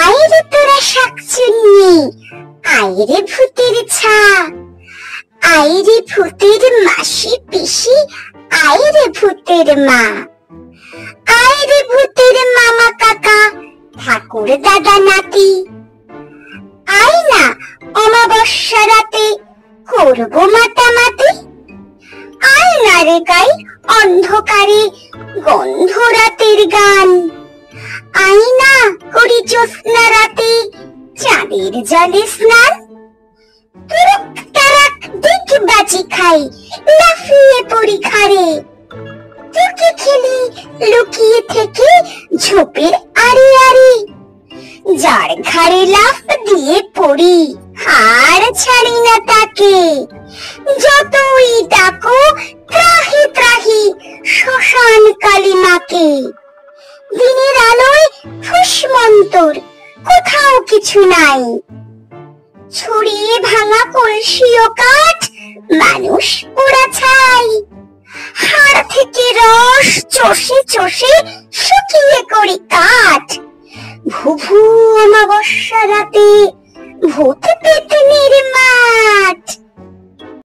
আইরে তোরা শাকচুন্নি, আইরে ভূতের ছা, আইরে ভূতের মাসি পিসি, আইরে ভূতের মা, আইরে ভূতের মামা কাকা, ঠাকুর দাদা নাতি। আই না অমাবস্যা রাতে করবো মাতামাতি। আয় না রে গাই অন্ধকারে গন্ধ রাতের গান। আই না করি জ্যোৎস্না রাতে চাঁদের জলে স্নান। তুরুক তারাক দিক বাজি খাই, লাফিয়ে পড়ি খারে। তুকে খেলি লুকিয়ে থেকে ঝোপের আড়ে আড়ে। যার ঘাড়ে লাফ দিয়ে পড়ি, আর ছাড়ি না তাকে। যতই ডাকো ত্রাহি ত্রাহি শ্মশান কালী মাকে। দিনের আলোয় ফুসমন্তর, কোথাও কিছু নাই। ছড়িয়ে ভাঙা কলসি ও কাঠ, মানুষ পোড়া ছাই। হাড় থেকে রস চষে চষে শুকিয়ে করি কাঠ। ভুভু অমাবস্যা রাতে ভূত পেতনির মাঠ।